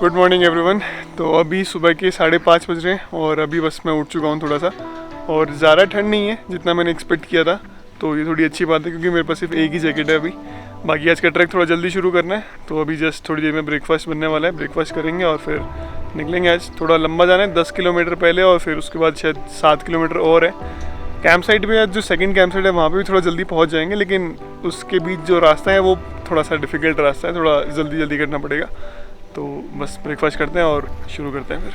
Good morning everyone. तो अभी सुबह के 5:30 बज रहे हैं और अभी बस मैं उठ चुका हूँ थोड़ा सा, और ज़्यादा ठंड नहीं है जितना मैंने एक्सपेक्ट किया था, तो ये थोड़ी अच्छी बात है क्योंकि मेरे पास सिर्फ एक ही जैकेट है अभी। बाकी आज का ट्रैक थोड़ा जल्दी शुरू करना है, तो अभी जस्ट थोड़ी देर में ब्रेकफास्ट बनने वाला है, ब्रेकफास्ट करेंगे और फिर निकलेंगे। आज थोड़ा लंबा जाना है, 10 किलोमीटर पहले और फिर उसके बाद शायद 7 किलोमीटर और है। कैंप साइट पे आज जो सेकंड कैंप साइट है वहाँ पे भी थोड़ा जल्दी पहुँच जाएंगे, लेकिन उसके बीच जो रास्ता है वो थोड़ा सा डिफ़िकल्ट रास्ता है, थोड़ा जल्दी जल्दी करना पड़ेगा। तो बस ब्रेकफास्ट करते हैं और शुरू करते हैं फिर।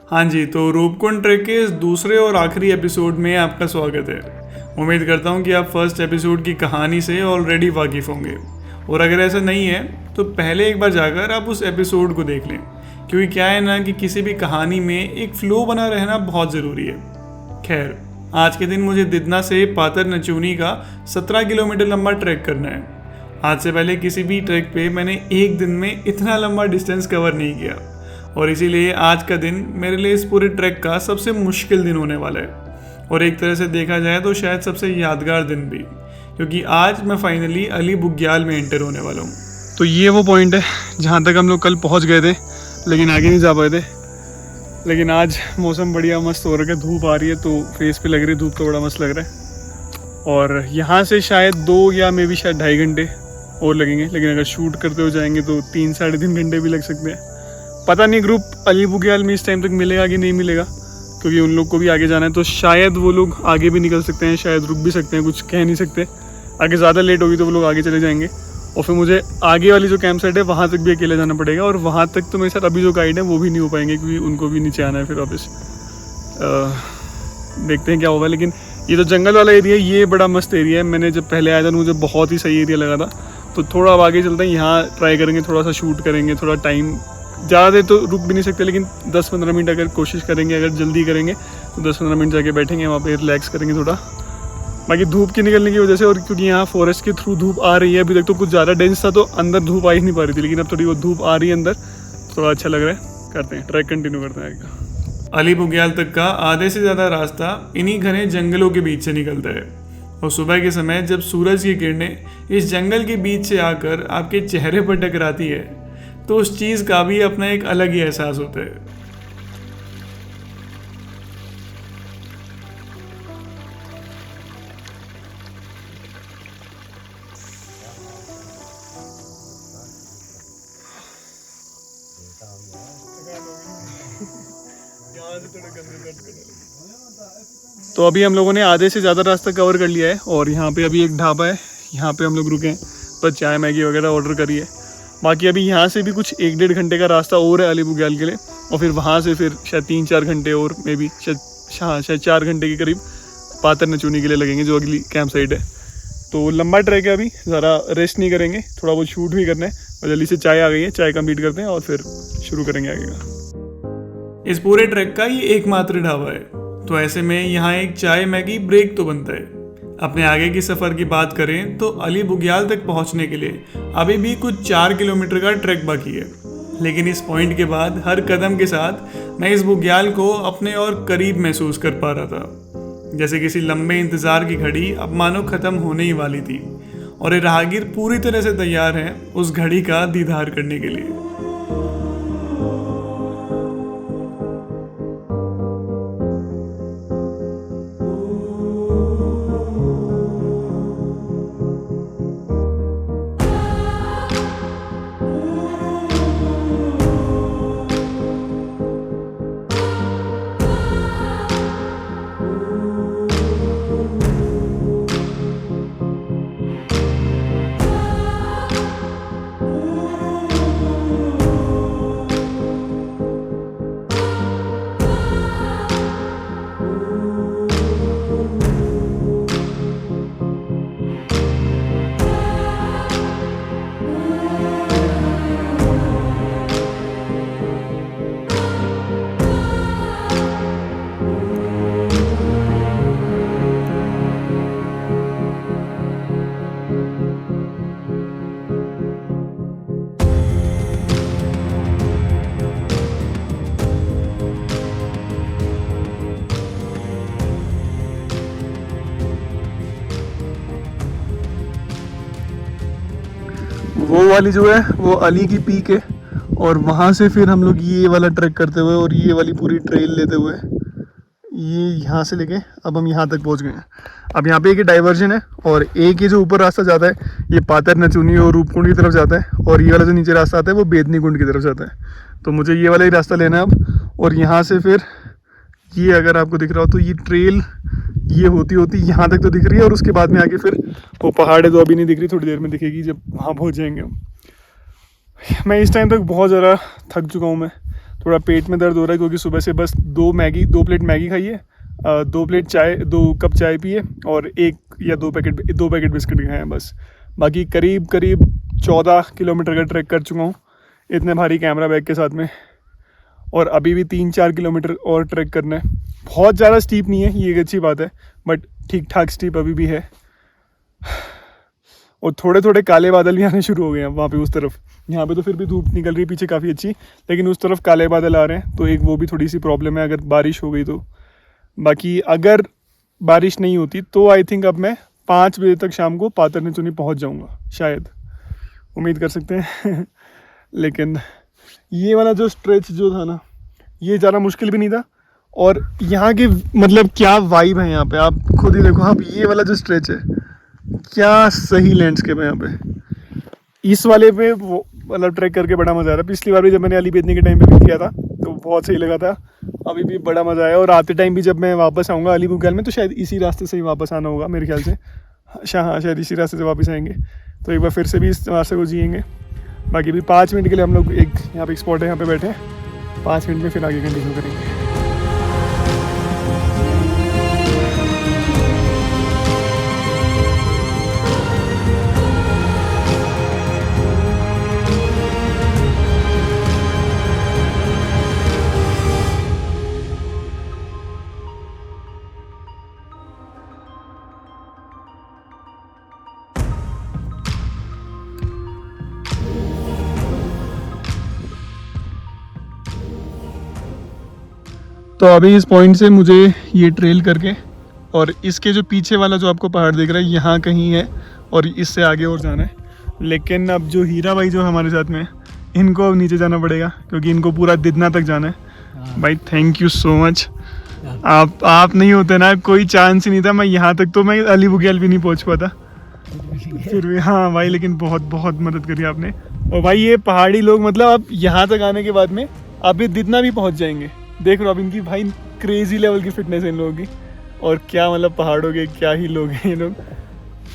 हाँ जी, तो रूपकुंड ट्रैक के इस दूसरे और आखिरी एपिसोड में आपका स्वागत है। उम्मीद करता हूँ कि आप फर्स्ट एपिसोड की कहानी से ऑलरेडी वाकिफ़ होंगे, और अगर ऐसा नहीं है तो पहले एक बार जाकर आप उस एपिसोड को देख लें, क्योंकि क्या है ना कि किसी भी कहानी में एक फ्लो बना रहना बहुत ज़रूरी है। खैर, आज के दिन मुझे दिदना से पातर नचूनी का 17 किलोमीटर लंबा ट्रैक करना है। आज से पहले किसी भी ट्रैक पे मैंने एक दिन में इतना लंबा डिस्टेंस कवर नहीं किया, और इसीलिए आज का दिन मेरे लिए इस पूरे ट्रैक का सबसे मुश्किल दिन होने वाला है, और एक तरह से देखा जाए तो शायद सबसे यादगार दिन भी, क्योंकि आज मैं फाइनली अली बुग्याल में एंटर होने वाला हूँ। तो ये वो पॉइंट है जहाँ तक हम लोग कल पहुँच गए थे, लेकिन आगे नहीं जा पाए थे। लेकिन आज मौसम बढ़िया मस्त हो रहा है, धूप आ रही है तो फेस पे लग रही है धूप, तो बड़ा मस्त लग रहा है। और यहाँ से शायद 2 या मे बी शायद 2.5 घंटे और लगेंगे, लेकिन अगर शूट करते हुए जाएंगे तो 3 साढ़े 3 घंटे भी लग सकते हैं। पता नहीं ग्रुप अली बुग्याल में इस टाइम तक मिलेगा कि नहीं मिलेगा, क्योंकि उन लोग को भी आगे जाना है, तो शायद वो लोग आगे भी निकल सकते हैं, शायद रुक भी सकते हैं, कुछ कह नहीं सकते। आगे ज़्यादा लेट होगी तो वो लोग आगे चले जाएंगे, और फिर मुझे आगे वाली जो कैंप साइट है वहाँ तक भी अकेले जाना पड़ेगा, और वहाँ तक तो मेरे साथ अभी जो गाइड है वो भी नहीं हो पाएंगे, क्योंकि उनको भी नीचे आना है फिर वापस। देखते हैं क्या होगा। लेकिन ये तो जंगल वाला एरिया, ये बड़ा मस्त एरिया है। मैंने जब पहले आया था मुझे बहुत ही सही एरिया लगा था, तो थोड़ा अब आगे चलते हैं, यहाँ ट्राई करेंगे, थोड़ा सा शूट करेंगे। थोड़ा टाइम ज़्यादा देर तो रुक भी नहीं सकते, लेकिन 10-15 मिनट अगर कोशिश करेंगे, अगर जल्दी करेंगे तो 10-15 मिनट जाके बैठेंगे वहाँ पे, रिलैक्स करेंगे थोड़ा। बाकी धूप की निकलने की वजह से, और क्योंकि यहाँ फॉरेस्ट के थ्रू धूप आ रही है, अभी तक तो कुछ ज़्यादा डेंस था तो अंदर धूप आ ही नहीं पा रही थी, लेकिन अब थोड़ी वो धूप आ रही है अंदर, थोड़ा अच्छा लग रहा है। करते हैं ट्रैक, कंटिन्यू करते हैं आगे। अली बुग्याल तक का आधे से ज़्यादा रास्ता इन्हीं घने जंगलों के बीच से निकलता है, और सुबह के समय जब सूरज की किरणें इस जंगल के बीच से आकर आपके चेहरे पर टकराती है, तो उस चीज़ का भी अपना एक अलग ही एहसास होता है। तो अभी हम लोगों ने आधे से ज़्यादा रास्ता कवर कर लिया है, और यहाँ पे अभी एक ढाबा है, यहाँ पे हम लोग रुके हैं, पर चाय मैगी वगैरह ऑर्डर करी है। बाकी अभी यहाँ से भी कुछ 1-1.5 घंटे का रास्ता और है अली बुग्याल के लिए, और फिर वहाँ से फिर शायद 3-4 घंटे और, मे बी शायद 4 घंटे के करीब पातर नचूनी के लिए लगेंगे, जो अगली कैंप साइट है। तो लंबा ट्रैक है, अभी ज़्यादा रेस्ट नहीं करेंगे, थोड़ा बहुत शूट भी करना है, और जल्दी से चाय आ गई है, चाय कंप्लीट करते हैं और फिर शुरू करेंगे आगे का। इस पूरे ट्रैक का ये एकमात्र ढाबा है, तो ऐसे में यहाँ एक चाय मैगी ब्रेक तो बनता है। अपने आगे की सफ़र की बात करें तो अली बुग्याल तक पहुँचने के लिए अभी भी कुछ 4 किलोमीटर का ट्रैक बाकी है, लेकिन इस पॉइंट के बाद हर कदम के साथ मैं इस बुग्याल को अपने और करीब महसूस कर पा रहा था, जैसे किसी लंबे इंतज़ार की घड़ी अब मानो ख़त्म होने ही वाली थी, और ये राहगीर पूरी तरह से तैयार हैं उस घड़ी का दीदार करने के लिए। वो वाली जो है वो अली की पीक है, और वहाँ से फिर हम लोग ये वाला ट्रैक करते हुए और ये वाली पूरी ट्रेल लेते हुए ये यहाँ से लेके अब हम यहाँ तक पहुँच गए हैं। अब यहाँ पे एक डाइवर्जन है और एक ये जो ऊपर रास्ता जाता है ये पातर नचुनी और रूपकुंड की तरफ जाता है, और ये वाला जो नीचे रास्ता आता है वो बेदनी कुंड की तरफ जाता है। तो मुझे ये वाला ही रास्ता लेना है अब। और यहाँ से फिर ये अगर आपको दिख रहा हो तो ये ट्रेल ये होती होती यहाँ तक तो दिख रही है, और उसके बाद में आगे फिर वो पहाड़ है तो अभी नहीं दिख रही, थोड़ी देर में दिखेगी जब वहाँ पहुँच जाएंगे हम। मैं इस टाइम तक बहुत ज़्यादा थक चुका हूँ। मैं थोड़ा पेट में दर्द हो रहा है क्योंकि सुबह से बस 2 प्लेट मैगी खाई है, 2 प्लेट चाय, 2 कप चाय पिए और 1 या 2 पैकेट बिस्किट खाए हैं बस। बाकी करीब 14 किलोमीटर का ट्रैक कर चुका हूँ इतने भारी कैमरा बैग के साथ में, और अभी भी 3-4 किलोमीटर और ट्रैक करना है। बहुत ज़्यादा स्टीप नहीं है, ये एक अच्छी बात है, बट ठीक ठाक स्टीप अभी भी है। और थोड़े थोड़े काले बादल भी आने शुरू हो गए हैं वहाँ पे उस तरफ। यहाँ पे तो फिर भी धूप निकल रही है पीछे काफ़ी अच्छी, लेकिन उस तरफ काले बादल आ रहे हैं, तो एक वो भी थोड़ी सी प्रॉब्लम है अगर बारिश हो गई तो। बाकी अगर बारिश नहीं होती तो आई थिंक अब मैं 5 बजे तक शाम को पातर नचुनी पहुँच जाऊँगा शायद, उम्मीद कर सकते हैं। लेकिन ये वाला जो स्ट्रेच जो था ना ये ज़्यादा मुश्किल भी नहीं था, और यहाँ की मतलब क्या वाइब है यहाँ पे, आप खुद ही देखो। आप ये वाला जो स्ट्रेच है क्या सही लैंडस्केप है यहाँ पे। इस वाले पे वो मतलब ट्रैक करके बड़ा मज़ा आ रहा है। पिछली बार भी जब मैंने अली बेदनी के टाइम पे भी किया था तो बहुत सही लगा था, अभी भी बड़ा मज़ा आया। और आते टाइम भी जब मैं वापस आऊँगा अली बुग्याल में तो शायद इसी रास्ते से ही वापस आना होगा मेरे ख्याल से। हाँ शायद इसी रास्ते से वापस आएंगे, तो एक बार फिर से भी इस रास्ते को जिएंगे। बाकी भी 5 मिनट के लिए हम लोग एक यहाँ पे एक स्पॉट है यहाँ पे बैठे हैं, 5 मिनट में फिर आगे कंटिन्यू करेंगे। तो अभी इस पॉइंट से मुझे ये ट्रेल करके और इसके जो पीछे वाला जो आपको पहाड़ दिख रहा है यहाँ कहीं है, और इससे आगे और जाना है। लेकिन अब जो हीरा भाई जो हमारे साथ में इनको अब नीचे जाना पड़ेगा क्योंकि इनको पूरा दिदना तक जाना है। भाई थैंक यू सो मच, आप नहीं होते ना कोई चांस ही नहीं था। मैं यहाँ तक तो मैं अली बुग्याल भी नहीं पहुँच पाता फिर भी। हाँ भाई लेकिन बहुत बहुत मदद करी आपने। और भाई ये पहाड़ी लोग मतलब अब यहाँ तक आने के बाद में अभी दिदना भी पहुँच जाएंगे। देख लो अब इनकी भाई क्रेजी लेवल की फिटनेस है इन लोगों की, और क्या मतलब पहाड़ों के क्या ही लोग हैं ये लोग।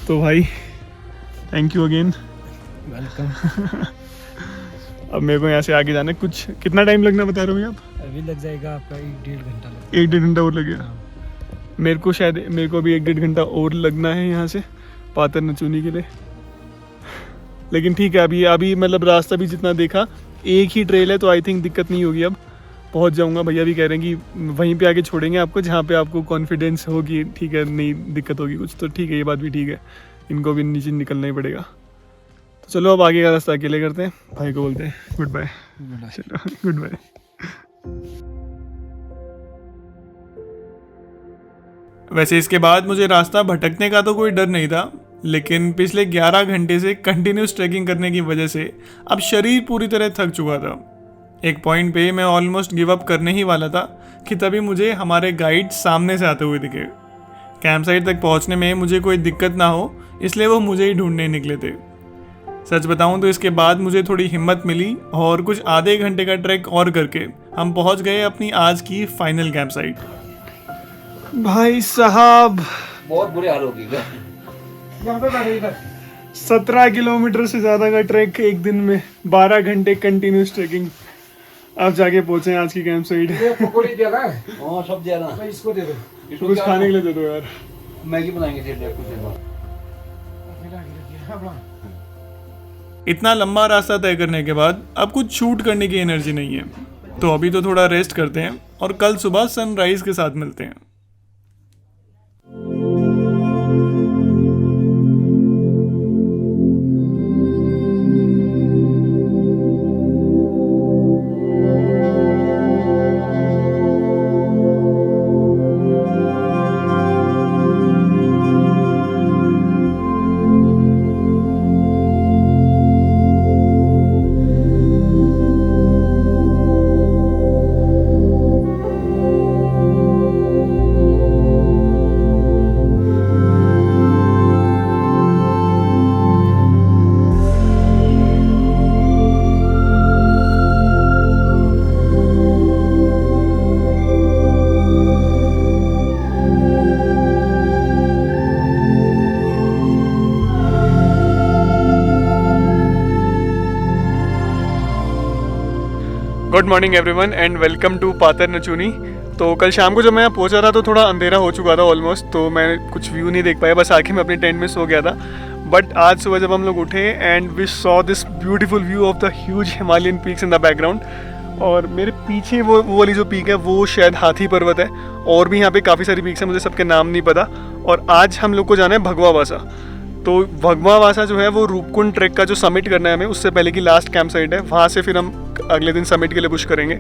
तो भाई थैंक यू अगेन, वेलकम। अब मेरे को यहाँ से आगे जाना है। कुछ कितना टाइम लगना बता रहे हो आप? अभी लग जाएगा आपका 1-1.5 घंटा लगेगा। 1-1.5 घंटा और लगेगा। मेरे को भी 1-1.5 घंटा और लगना है यहाँ से पातर नचुनी के लिए। लेकिन ठीक है अभी मतलब रास्ता भी जितना देखा एक ही ट्रेल है तो आई थिंक दिक्कत नहीं होगी। अब पहुँच जाऊँगा। भैया भी कह रहे हैं कि वहीं पे आके छोड़ेंगे आपको जहाँ पे आपको कॉन्फिडेंस होगी, ठीक है नहीं दिक्कत होगी कुछ, तो ठीक है ये बात भी ठीक है। इनको भी नीचे निकलना ही पड़ेगा। तो चलो अब आगे का रास्ता अकेले करते हैं। भाई को बोलते हैं गुड बाय। चलो गुड बाय। वैसे इसके बाद मुझे रास्ता भटकने का तो कोई डर नहीं था, लेकिन पिछले 11 घंटे से कंटिन्यूस ट्रैकिंग करने की वजह से अब शरीर पूरी तरह थक चुका था। एक पॉइंट पे मैं ऑलमोस्ट गिव अप करने ही वाला था कि तभी मुझे हमारे गाइड सामने से आते हुए दिखे। कैंप साइट तक पहुंचने में मुझे कोई दिक्कत ना हो इसलिए वो मुझे ही ढूंढने निकले थे। सच बताऊं तो इसके बाद मुझे थोड़ी हिम्मत मिली और कुछ आधे घंटे का ट्रैक और करके हम पहुंच गए अपनी आज की फाइनल कैंप साइट। भाई साहब बहुत बुरे हाल होगी। 17 किलोमीटर से ज़्यादा का ट्रैक एक दिन में, 12 घंटे कंटिन्यूस ट्रैकिंग। आप जाके पहुंचे आज की कैंप साइट। पकौड़ी दे रहा है। हाँ सब दे रहा है। इसको दे दो। इसको कुछ क्या खाने के लिए दे दो यार। मैगी बनाएंगे कुछ देर बाद। इतना लंबा रास्ता तय करने के बाद अब कुछ शूट करने की एनर्जी नहीं है, तो अभी तो थोड़ा रेस्ट करते हैं और कल सुबह सनराइज के साथ मिलते हैं। Good morning everyone and welcome to Patar Nachuni. तो कल शाम को जब मैं यहाँ पहुँचा था तो थोड़ा अंधेरा हो चुका था ऑलमोस्ट, तो मैं कुछ व्यू नहीं देख पाया, बस आके मैं अपनी टेंट में सो गया था। बट आज सुबह जब हम लोग उठे and we saw this beautiful view of the huge Himalayan peaks in the background, और मेरे पीछे वो वाली जो पीक है वो शायद हाथी पर्वत है, और भी यहाँ पे काफ़ी सारी पीक्स हैं, मुझे सबके नाम नहीं पता। और आज हम लोग को जाना है भगवा वासा। तो भगवा वासा जो है वो रूपकुंड ट्रैक का जो समिट करना है हमें, उससे पहले की लास्ट कैंप साइट है, वहाँ से फिर हम अगले दिन समिट के लिए पुश करेंगे।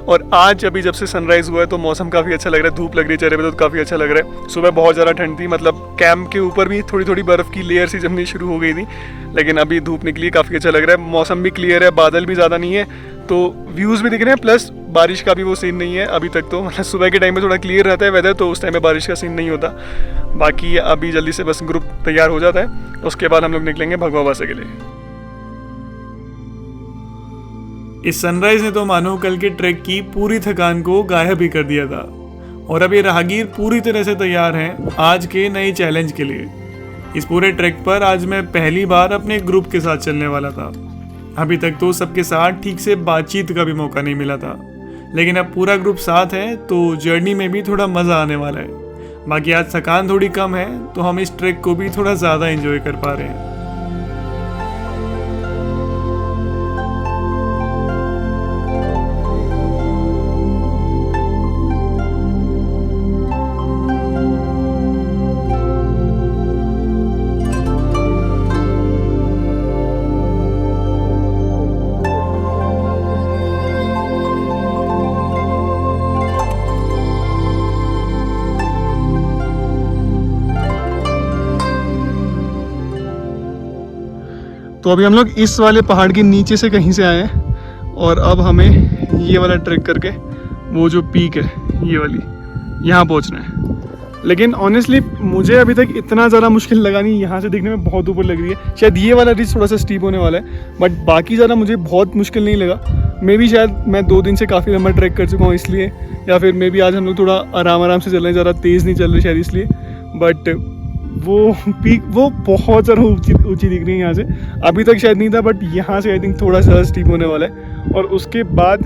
और आज अभी जब से सनराइज़ हुआ है तो मौसम काफ़ी अच्छा लग रहा है, धूप लग रही है चेहरे पे तो काफ़ी अच्छा लग रहा है। सुबह बहुत ज़्यादा ठंड थी, मतलब कैंप के ऊपर भी थोड़ी थोड़ी बर्फ़ की लेयर सी जमनी शुरू हो गई थी, लेकिन अभी धूप निकली, काफ़ी अच्छा लग रहा है। मौसम भी क्लियर है, बादल भी ज़्यादा नहीं है, तो व्यूज़ भी दिख रहे हैं, प्लस बारिश का भी वो सीन नहीं है अभी तक। तो मतलब सुबह के टाइम में थोड़ा क्लियर रहता है वेदर, तो उस टाइम में बारिश का सीन नहीं होता। बाकी अभी जल्दी से बस ग्रुप तैयार हो जाता है, उसके बाद हम लोग निकलेंगे भगवा वासा के लिए। इस सनराइज ने तो मानो कल के ट्रैक की पूरी थकान को गायब ही कर दिया था, और अब ये राहगीर पूरी तरह से तैयार हैं आज के नए चैलेंज के लिए। इस पूरे ट्रैक पर आज मैं पहली बार अपने ग्रुप के साथ चलने वाला था। अभी तक तो सबके साथ ठीक से बातचीत का भी मौका नहीं मिला था, लेकिन अब पूरा ग्रुप साथ है तो जर्नी में भी थोड़ा मज़ा आने वाला है। बाकी आज थकान थोड़ी कम है तो हम इस ट्रैक को भी थोड़ा ज़्यादा एंजॉय कर पा रहे हैं। तो अभी हम लोग इस वाले पहाड़ के नीचे से कहीं से आए हैं, और अब हमें ये वाला ट्रैक करके वो जो पीक है ये वाली, यहाँ पहुँचना है। लेकिन ऑनेस्टली मुझे अभी तक इतना ज़्यादा मुश्किल लगा नहीं, यहाँ से दिखने में बहुत ऊपर लग रही है। शायद ये वाला रिच थोड़ा सा स्टीप होने वाला है, बट बाकी ज़्यादा मुझे बहुत मुश्किल नहीं लगा। मे बी शायद मैं 2 दिन से काफ़ी लंबा ट्रैक कर चुका हूँ इसलिए, या फिर मे बी आज हम लोग थोड़ा आराम से चल रहे हैं, ज़्यादा तेज़ नहीं चल रहे शायद इसलिए। बट वो पीक वो बहुत ज़्यादा ऊंची दिख रही है यहाँ से, अभी तक शायद नहीं था, बट यहाँ से आई थिंक थोड़ा सा स्टीप होने वाला है। और उसके बाद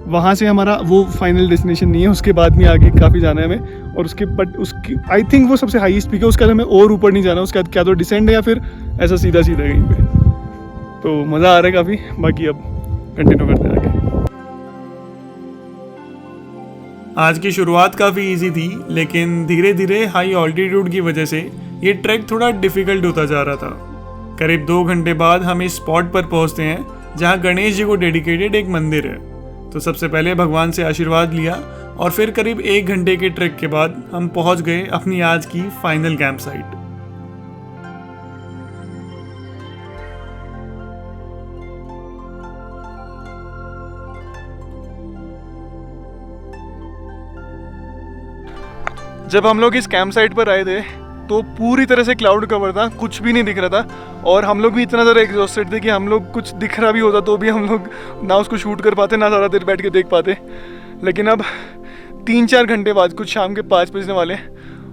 वहाँ से हमारा वो फाइनल डेस्टिनेशन नहीं है, उसके बाद में आगे काफ़ी जाना है हमें, और उसके बट उसकी आई थिंक वो सबसे हाईएस्ट पीक है, उसके बाद हमें और ऊपर नहीं जाना, उसके बाद क्या तो डिसेंड है या फिर ऐसा सीधा कहीं पे। तो मज़ा आ रहा है काफ़ी। बाकी अब कंटिन्यू करते हैं आगे। आज की शुरुआत काफ़ी इजी थी, लेकिन धीरे धीरे हाई ऑल्टीट्यूड की वजह से ये ट्रैक थोड़ा डिफ़िकल्ट होता जा रहा था। करीब 2 घंटे बाद हम इस स्पॉट पर पहुंचते हैं जहां गणेश जी को डेडिकेटेड एक मंदिर है। तो सबसे पहले भगवान से आशीर्वाद लिया, और फिर करीब 1 घंटे के ट्रैक के बाद हम पहुंच गए अपनी आज की फाइनल कैंप साइट। जब हम लोग इस कैंप साइट पर आए थे तो पूरी तरह से क्लाउड कवर था, कुछ भी नहीं दिख रहा था, और हम लोग भी इतना ज़्यादा एग्जॉस्टेड थे कि हम लोग कुछ दिख रहा भी होता तो भी हम लोग ना उसको शूट कर पाते, ना ज़्यादा देर बैठ के देख पाते। लेकिन अब 3-4 घंटे बाद, कुछ शाम के 5 बजने वाले,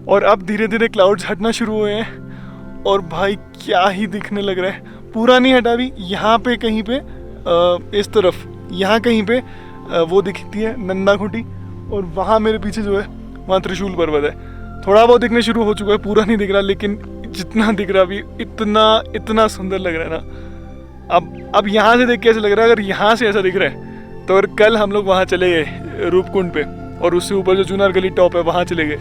और अब धीरे धीरे क्लाउड्स हटना शुरू हुए हैं, और भाई क्या ही दिखने लग रहा है। पूरा नहीं हटा भी, यहाँ पे कहीं पे इस तरफ यहाँ कहीं पे वो दिखती है नंदा खुटी, और वहाँ मेरे पीछे जो है वहाँ त्रिशूल पर्वत है। थोड़ा बहुत दिखने शुरू हो चुका है, पूरा नहीं दिख रहा, लेकिन जितना दिख रहा अभी इतना सुंदर लग रहा है ना। अब यहाँ से देख के ऐसा लग रहा है, अगर यहाँ से ऐसा दिख रहा है तो अगर कल हम लोग वहाँ चले गए रूपकुंड पे, और उससे ऊपर जो चुनार गली टॉप है वहाँ चले गए,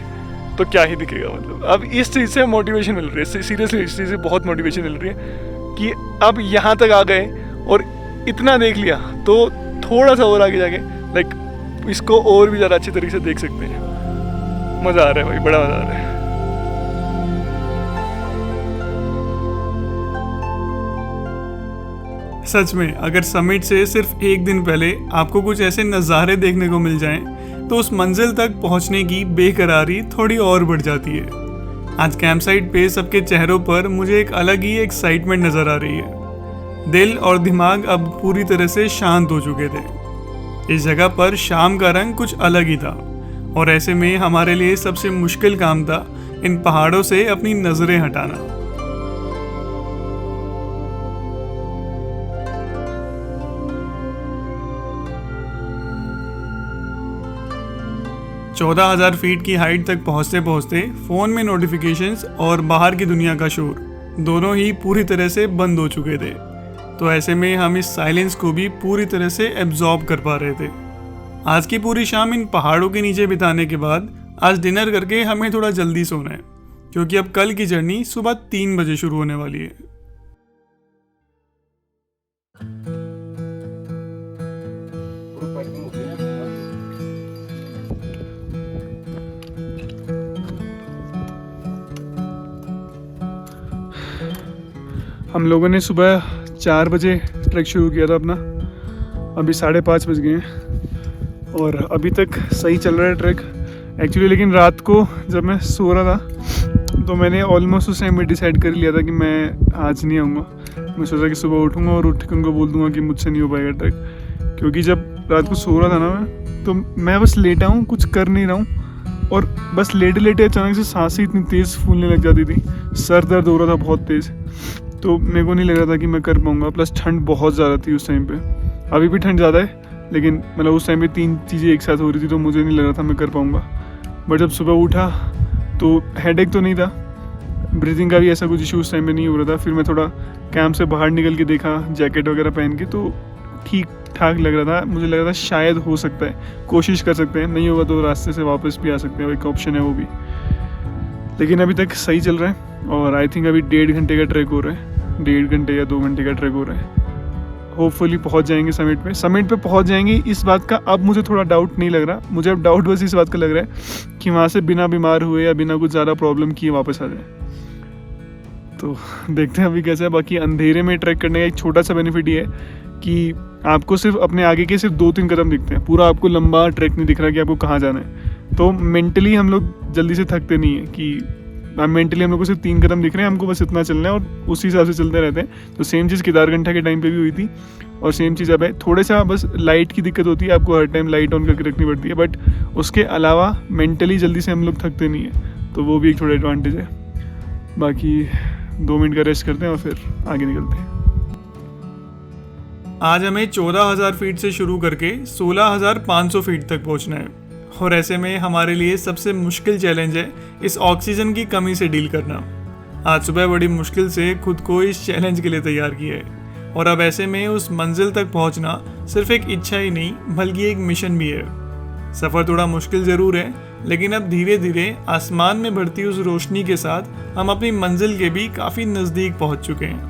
तो क्या ही दिखेगा। मतलब अब इस चीज़ से मोटिवेशन मिल रही है, सीरियसली इस चीज़ से बहुत मोटिवेशन मिल रही है कि अब यहाँ तक आ गए और इतना देख लिया, तो थोड़ा सा और आगे जाके लाइक इसको और भी ज़्यादा अच्छी तरीके से देख सकते हैं। मज़ा आ रहा है भाई, बड़ा मज़ा आ रहा है। सच में अगर समिट से सिर्फ 1 दिन पहले आपको कुछ ऐसे नज़ारे देखने को मिल जाएं, तो उस मंजिल तक पहुंचने की बेकरारी थोड़ी और बढ़ जाती है। आज कैंप साइट पे सबके चेहरों पर मुझे एक अलग ही एक्साइटमेंट नज़र आ रही है। दिल और दिमाग अब पूरी तरह से शांत हो चुके थे। इस जगह पर शाम का रंग कुछ अलग ही था, और ऐसे में हमारे लिए सबसे मुश्किल काम था इन पहाड़ों से अपनी नज़रें हटाना। 14,000 फीट की हाइट तक पहुंचते पहुंचते फ़ोन में नोटिफिकेशंस और बाहर की दुनिया का शोर दोनों ही पूरी तरह से बंद हो चुके थे। तो ऐसे में हम इस साइलेंस को भी पूरी तरह से एब्जॉर्ब कर पा रहे थे। आज की पूरी शाम इन पहाड़ों के नीचे बिताने के बाद आज डिनर करके हमें थोड़ा जल्दी सोना है, क्योंकि अब कल की जर्नी सुबह 3 बजे शुरू होने वाली है। हम लोगों ने सुबह 4 बजे ट्रैक शुरू किया था अपना, अभी 5:30 बज गए हैं और अभी तक सही चल रहा है ट्रैक एक्चुअली। लेकिन रात को जब मैं सो रहा था तो मैंने ऑलमोस्ट उस टाइम में डिसाइड कर लिया था कि मैं आज नहीं आऊँगा। मैं सोचा कि सुबह उठूँगा और उठ के उनको बोल दूँगा कि मुझसे नहीं हो पाएगा ट्रैक, क्योंकि जब रात को सो रहा था ना तो मैं बस लेटा हूँ, कुछ कर नहीं रहा हूँ और बस लेटे लेटे अचानक से सांसें इतनी तेज़ फूलने लग जाती थी, सर दर्द हो रहा था बहुत तेज़। तो मेरे को नहीं लग रहा था कि मैं कर पाऊँगा, प्लस ठंड बहुत ज़्यादा थी उस टाइम पे। अभी भी ठंड ज़्यादा है, लेकिन मतलब उस टाइम पे 3 चीज़ें एक साथ हो रही थी तो मुझे नहीं लग रहा था मैं कर पाऊँगा। बट जब सुबह उठा तो हेडेक तो नहीं था, ब्रीथिंग का भी ऐसा कुछ इशू उस टाइम पे नहीं हो रहा था। फिर मैं थोड़ा कैंप से बाहर निकल के देखा जैकेट वगैरह पहन के, तो ठीक ठाक लग रहा था। मुझे लग रहा था शायद हो सकता है, कोशिश कर सकते हैं, नहीं होगा तो रास्ते से वापस भी आ सकते हैं, एक ऑप्शन है वो भी। लेकिन अभी तक सही चल रहा है और आई थिंक अभी 1.5 घंटे का ट्रैक हो रहा है, 1.5 घंटे या 2 घंटे का ट्रैक हो रहा है। होपफुली पहुंच जाएंगे समिट पे पहुंच जाएंगे। इस बात का अब मुझे थोड़ा डाउट नहीं लग रहा, मुझे अब डाउट बस इस बात का लग रहा है कि वहाँ से बिना बीमार हुए या बिना कुछ ज़्यादा प्रॉब्लम किए वापस आ जाए। तो देखते हैं अभी कैसा है। बाकी अंधेरे में ट्रैक करने का एक छोटा सा बेनिफिट ये है कि आपको सिर्फ अपने आगे के सिर्फ 2-3 कदम दिखते हैं, पूरा आपको लंबा ट्रैक नहीं दिख रहा कि आपको कहाँ जाना है। तो मेंटली हम लोग जल्दी से थकते नहीं है कि मेंटली हम लोग को सिर्फ 3 कदम दिख रहे हैं, हमको बस इतना चलना है और उसी हिसाब से चलते रहते हैं। तो सेम चीज़ केदारकंठा के टाइम पे भी हुई थी और सेम चीज़ अब है। थोड़ा सा बस लाइट की दिक्कत होती है, आपको हर टाइम लाइट ऑन करके रखनी पड़ती है, बट उसके अलावा मेंटली जल्दी से हम लोग थकते नहीं है, तो वो भी एक थोड़ा एडवांटेज है। बाकी 2 मिनट का रेस्ट करते हैं और फिर आगे निकलते हैं। आज हमें 14,000 फीट से शुरू करके 16,500 फीट तक पहुंचना है और ऐसे में हमारे लिए सबसे मुश्किल चैलेंज है इस ऑक्सीजन की कमी से डील करना। आज सुबह बड़ी मुश्किल से खुद को इस चैलेंज के लिए तैयार किया है और अब ऐसे में उस मंजिल तक पहुंचना सिर्फ एक इच्छा ही नहीं बल्कि एक मिशन भी है। सफ़र थोड़ा मुश्किल ज़रूर है, लेकिन अब धीरे धीरे आसमान में बढ़ती उस रोशनी के साथ हम अपनी मंजिल के भी काफ़ी नज़दीक पहुंच चुके हैं।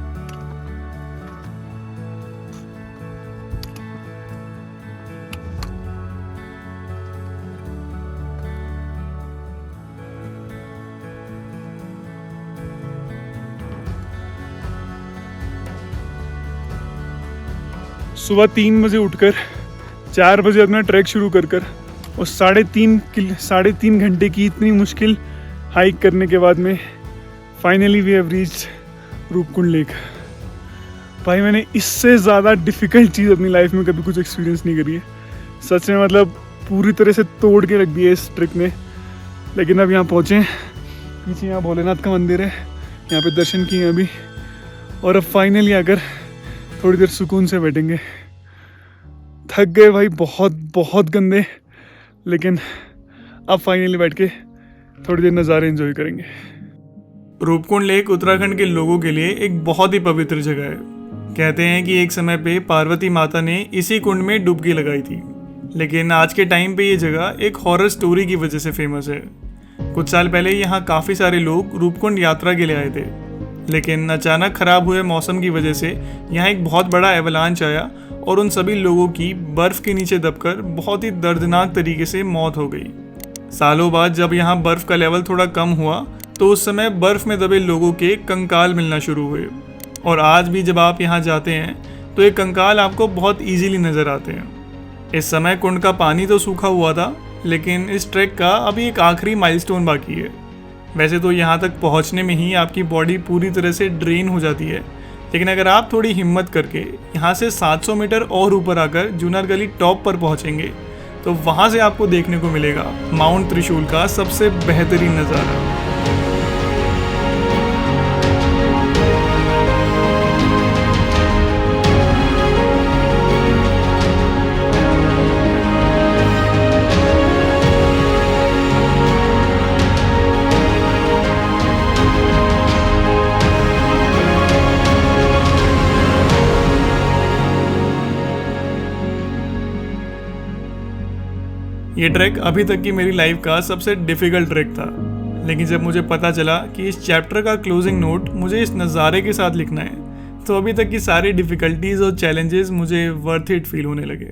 सुबह 3 बजे उठकर 4 बजे अपना ट्रैक शुरू कर और 3.5 घंटे की इतनी मुश्किल हाइक करने के बाद में finally we have reached Roopkund lake. भाई मैंने इससे ज़्यादा डिफ़िकल्ट चीज़ अपनी लाइफ में कभी कुछ एक्सपीरियंस नहीं करी है सच में, मतलब पूरी तरह से तोड़ के रख दिया इस ट्रैक ने। लेकिन अब यहाँ पहुँचे, पीछे यहाँ भोलेनाथ का मंदिर है, यहाँ पे दर्शन किए अभी और अब फाइनली आकर थोड़ी देर सुकून से बैठेंगे। थक गए भाई, बहुत बहुत गंदे, लेकिन अब फाइनली बैठ के थोड़ी देर नज़ारे एंजॉय करेंगे। रूपकुंड लेक उत्तराखंड के लोगों के लिए एक बहुत ही पवित्र जगह है। कहते हैं कि एक समय पे पार्वती माता ने इसी कुंड में डुबकी लगाई थी, लेकिन आज के टाइम पे ये जगह एक हॉरर स्टोरी की वजह से फेमस है। कुछ साल पहले यहाँ काफ़ी सारे लोग रूपकुंड यात्रा के लिए आए थे, लेकिन अचानक ख़राब हुए मौसम की वजह से यहाँ एक बहुत बड़ा एवलांच आया और उन सभी लोगों की बर्फ़ के नीचे दबकर बहुत ही दर्दनाक तरीके से मौत हो गई। सालों बाद जब यहाँ बर्फ़ का लेवल थोड़ा कम हुआ तो उस समय बर्फ़ में दबे लोगों के कंकाल मिलना शुरू हुए और आज भी जब आप यहाँ जाते हैं तो ये कंकाल आपको बहुत ईजीली नज़र आते हैं। इस समय कुंड का पानी तो सूखा हुआ था, लेकिन इस ट्रैक का अभी एक आखिरी माइलस्टोन बाकी है। वैसे तो यहाँ तक पहुँचने में ही आपकी बॉडी पूरी तरह से ड्रेन हो जाती है, लेकिन अगर आप थोड़ी हिम्मत करके यहाँ से 700 मीटर और ऊपर आकर जूनार गली टॉप पर पहुँचेंगे तो वहाँ से आपको देखने को मिलेगा माउंट त्रिशूल का सबसे बेहतरीन नज़ारा। ये ट्रैक अभी तक की मेरी लाइफ का सबसे डिफ़िकल्ट ट्रैक था, लेकिन जब मुझे पता चला कि इस चैप्टर का क्लोजिंग नोट मुझे इस नज़ारे के साथ लिखना है, तो अभी तक की सारी डिफ़िकल्टीज़ और चैलेंजेस मुझे वर्थ इट फील होने लगे।